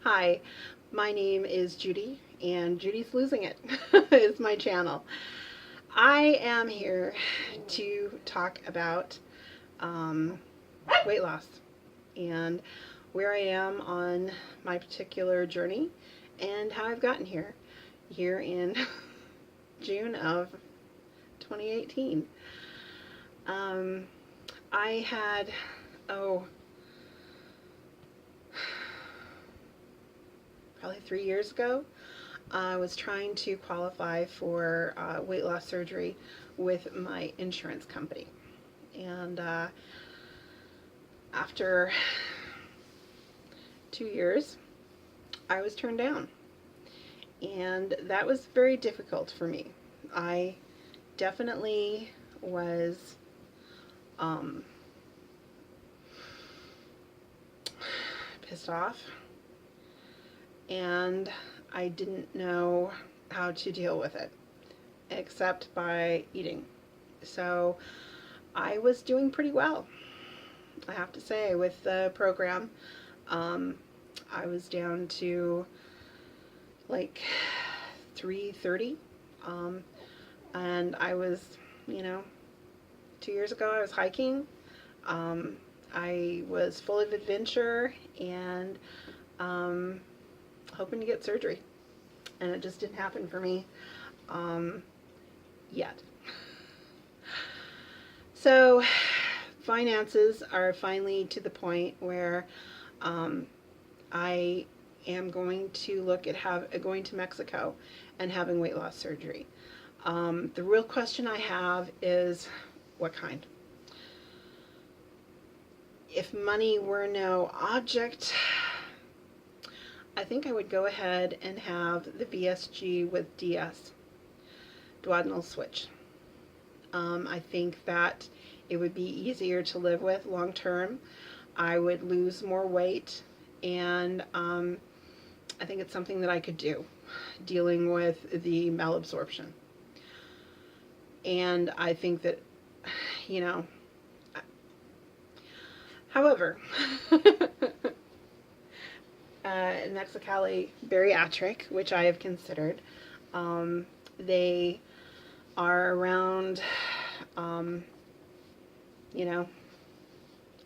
Hi, my name is Judy, and Judy's Losing It is my channel. I am here to talk about um, weight loss and where I am on my particular journey and how I've gotten here in June of 2018. Um, I had, oh, probably 3 years ago, I was trying to qualify for weight loss surgery with my insurance company. And after 2 years, I was turned down. And that was very difficult for me. I definitely was um, pissed off, and I didn't know how to deal with it except by eating. So I was doing pretty well, I have to say, with the program. Um, I was down to like 330, and I was, you know, 2 years ago I was hiking. Um, I was full of adventure and um, hoping to get surgery, and it just didn't happen for me um, yet. So finances are finally to the point where um, I am going to look at going to Mexico and having weight loss surgery. The real question I have is what kind? If money were no object, I think I would go ahead and have the VSG with DS, duodenal switch. I think that it would be easier to live with long term. I would lose more weight, and I think it's something that I could do, dealing with the malabsorption. And I think that, you know, however, Mexicali Bariatric, which I have considered, they are around, um, you know,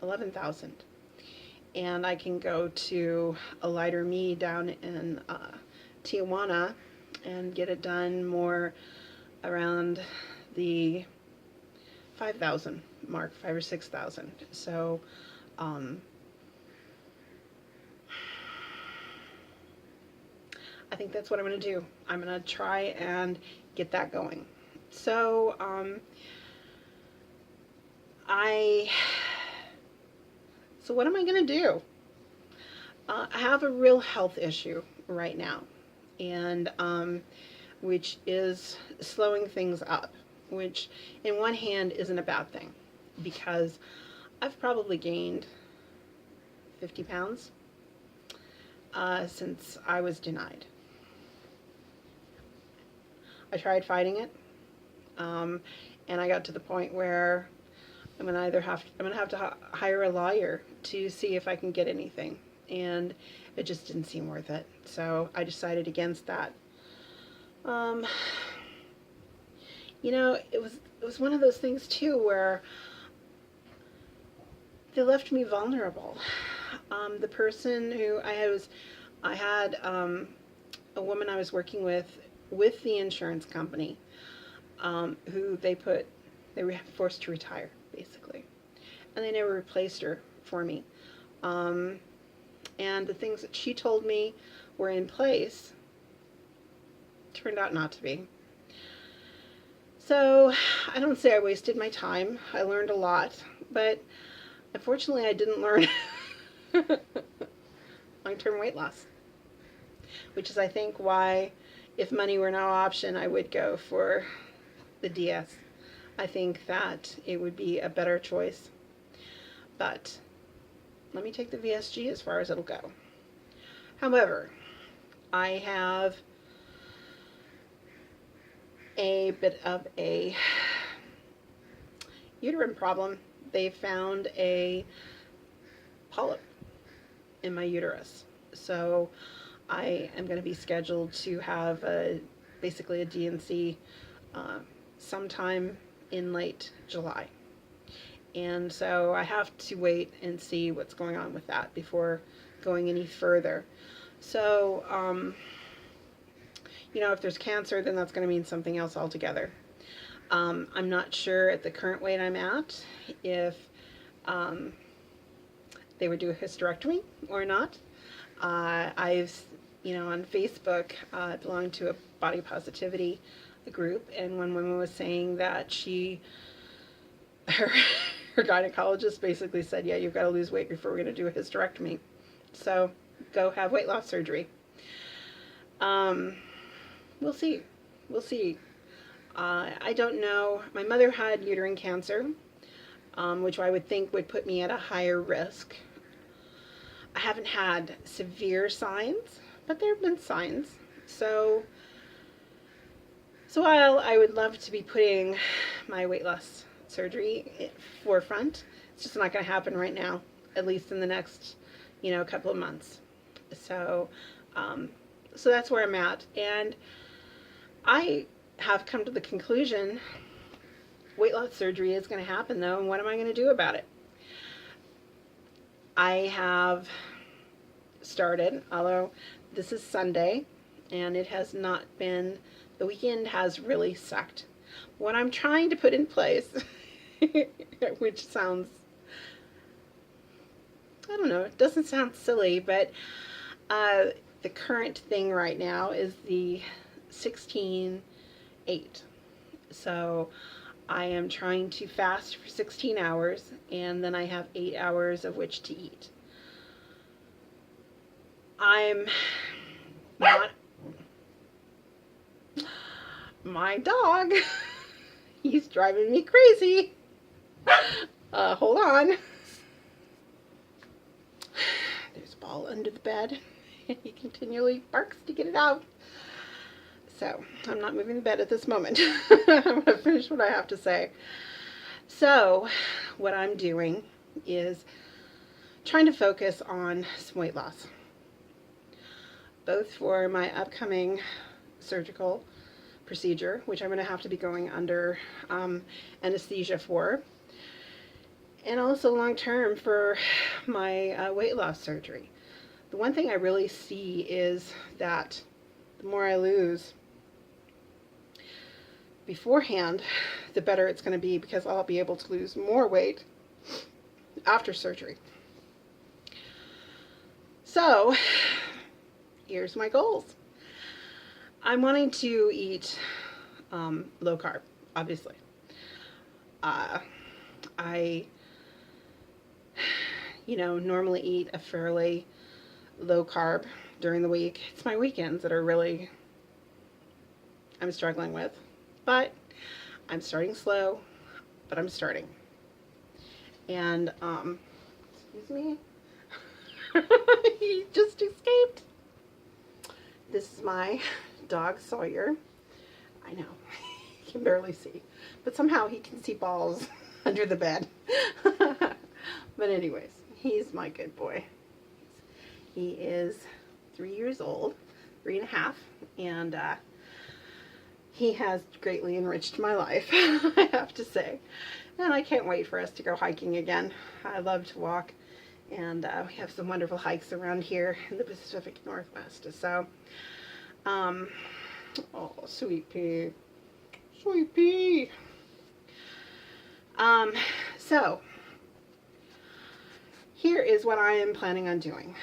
11,000. And I can go to a lighter me down in Tijuana and get it done more around the 5,000 mark, 5 or 6,000. So I think that's what I'm going to do. I'm going to try and get that going. So so what am I going to do? I have a real health issue right now, and which is slowing things up, which in one hand isn't a bad thing, because I've probably gained 50 pounds since I was denied. I tried fighting it, and I got to the point where I'm gonna have to hire a lawyer to see if I can get anything, and it just didn't seem worth it. So I decided against that. Um, it was one of those things too where they left me vulnerable. The person who I had a woman I was working with the insurance company, who they were forced to retire, basically. And they never replaced her for me. And the things that she told me were in place turned out not to be. So I don't say I wasted my time. I learned a lot, but unfortunately I didn't learn long-term weight loss, which is, I think, why, if money were no option, I would go for the DS. I think that it would be a better choice. But let me take the VSG as far as it'll go. However, I have a bit of a uterine problem. They found a polyp in my uterus. So I am going to be scheduled to have basically a DNC sometime in late July. And so I have to wait and see what's going on with that before going any further. So, if there's cancer, then that's going to mean something else altogether. I'm not sure at the current weight I'm at if they would do a hysterectomy or not. I've, on Facebook, I belong to a body positivity group, and one woman was saying that her gynecologist basically said, yeah, you've got to lose weight before we're going to do a hysterectomy. So go have weight loss surgery. We'll see. We'll see. I don't know. My mother had uterine cancer, which I would think would put me at a higher risk. I haven't had severe signs, but there have been signs. So while I would love to be putting my weight loss surgery forefront, it's just not going to happen right now, at least in the next, couple of months. So that's where I'm at. And I have come to the conclusion weight loss surgery is going to happen, though, and what am I going to do about it? I have started, although this is Sunday, and it has not been, the weekend has really sucked. What I'm trying to put in place, which sounds, I don't know, it doesn't sound silly, but the current thing right now is the 16-8. So I am trying to fast for 16 hours, and then I have 8 hours of which to eat. I'm not... My dog, he's driving me crazy. Hold on. There's a ball under the bed, and he continually barks to get it out. So, I'm not moving the bed at this moment. I'm going to finish what I have to say. So, what I'm doing is trying to focus on some weight loss, both for my upcoming surgical procedure, which I'm going to have to be going under anesthesia for, and also long term for my weight loss surgery. The one thing I really see is that the more I lose beforehand, the better it's going to be, because I'll be able to lose more weight after surgery. So, here's my goals. I'm wanting to eat low carb, obviously. I, normally eat a fairly low carb during the week. It's my weekends that are really, I'm struggling with. But I'm starting slow, but I'm starting. And, excuse me, he just escaped. This is my dog, Sawyer. I know, he can barely see, but somehow he can see balls under the bed. But anyways, he's my good boy. He is 3 years old, 3.5, and he has greatly enriched my life, I have to say. And I can't wait for us to go hiking again. I love to walk, and we have some wonderful hikes around here in the Pacific Northwest. So, oh, sweet pea. Sweet pea. So, here is what I am planning on doing.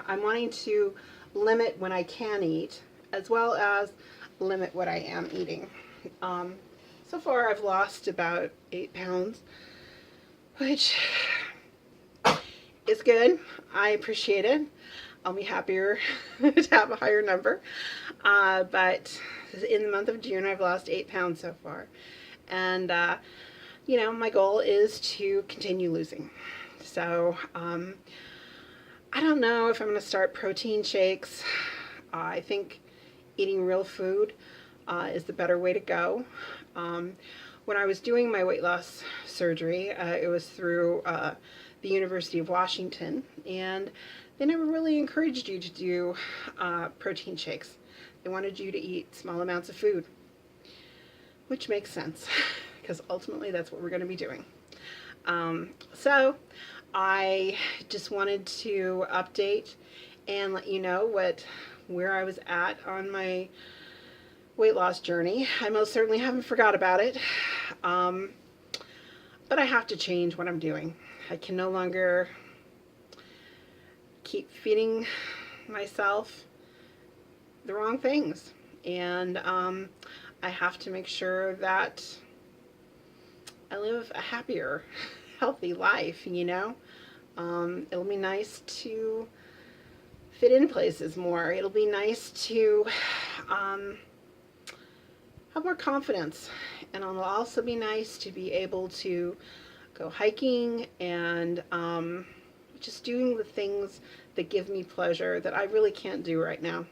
I'm wanting to limit when I can eat, as well as limit what I am eating. So far I've lost about 8 pounds, which is good. I appreciate it. I'll be happier to have a higher number. But in the month of June, I've lost 8 pounds so far. And, my goal is to continue losing. So, I don't know if I'm going to start protein shakes. I think eating real food is the better way to go. When I was doing my weight loss surgery, it was through the University of Washington, and they never really encouraged you to do protein shakes. They wanted you to eat small amounts of food, which makes sense because ultimately that's what we're going to be doing. So I just wanted to update and let you know where I was at on my weight loss journey. I most certainly haven't forgot about it, but I have to change what I'm doing. I can no longer keep feeding myself the wrong things, and I have to make sure that I live a happier, healthy life, you know. It'll be nice to fit in places more. It'll be nice to have more confidence, and it'll also be nice to be able to go hiking and just doing the things that give me pleasure that I really can't do right now.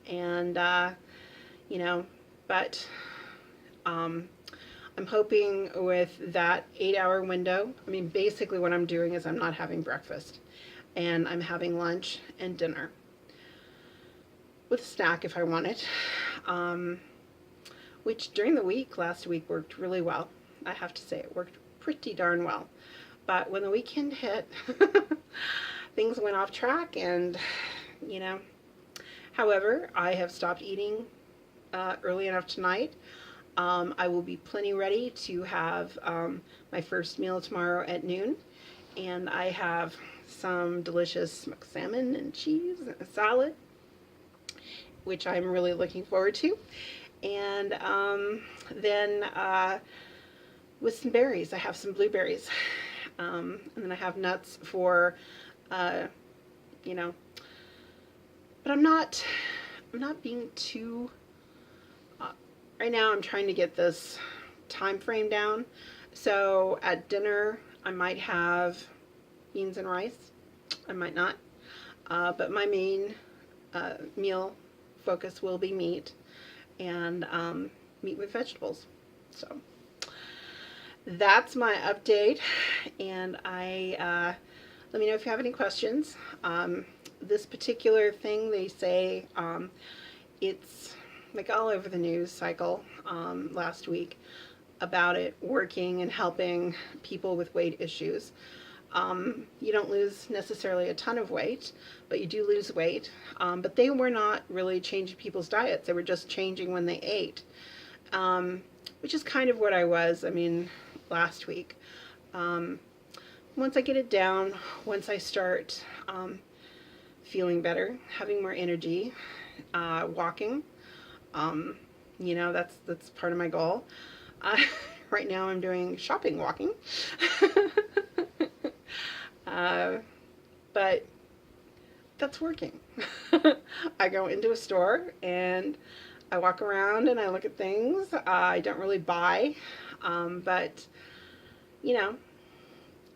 And you know, but I'm hoping with that 8-hour window, I mean, basically what I'm doing is I'm not having breakfast, and I'm having lunch and dinner with a snack if I want it, which during the week, last week, worked really well. I have to say, it worked pretty darn well. But when the weekend hit, things went off track, and, you know, however, I have stopped eating early enough tonight. I will be plenty ready to have my first meal tomorrow at noon, and I have some delicious smoked salmon and cheese and a salad, which I'm really looking forward to. And then with some berries, I have some blueberries, and then I have nuts for, you know. But I'm not being too. Right now, I'm trying to get this time frame down. So at dinner, I might have beans and rice. I might not. But my main meal focus will be meat, and meat with vegetables. So that's my update, and let me know if you have any questions. This particular thing, they say it's like all over the news cycle last week about it working and helping people with weight issues. You don't lose necessarily a ton of weight, but you do lose weight. But they were not really changing people's diets. They were just changing when they ate, which is kind of what I was, I mean, last week. Once I get it down, once I start feeling better, having more energy, walking, you know, that's part of my goal. Right now I'm doing shopping walking. But that's working. I go into a store and I walk around and I look at things. I don't really buy, but you know,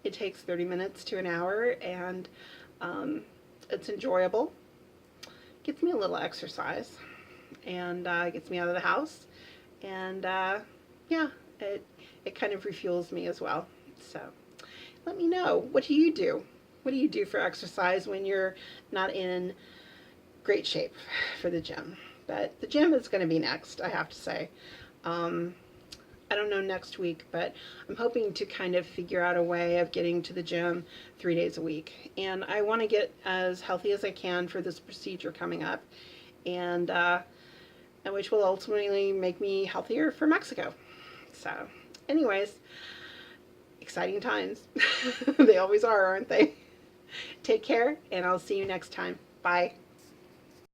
it takes 30 minutes to an hour, and it's enjoyable. Gets me a little exercise, and gets me out of the house, and yeah, it kind of refuels me as well. So let me know, what do you do? What do you do for exercise when you're not in great shape for the gym? But the gym is going to be next, I have to say. I don't know next week, but I'm hoping to kind of figure out a way of getting to the gym 3 days a week. And I want to get as healthy as I can for this procedure coming up, and which will ultimately make me healthier for Mexico. So anyways, exciting times. They always are, aren't they? Take care, and I'll see you next time. Bye.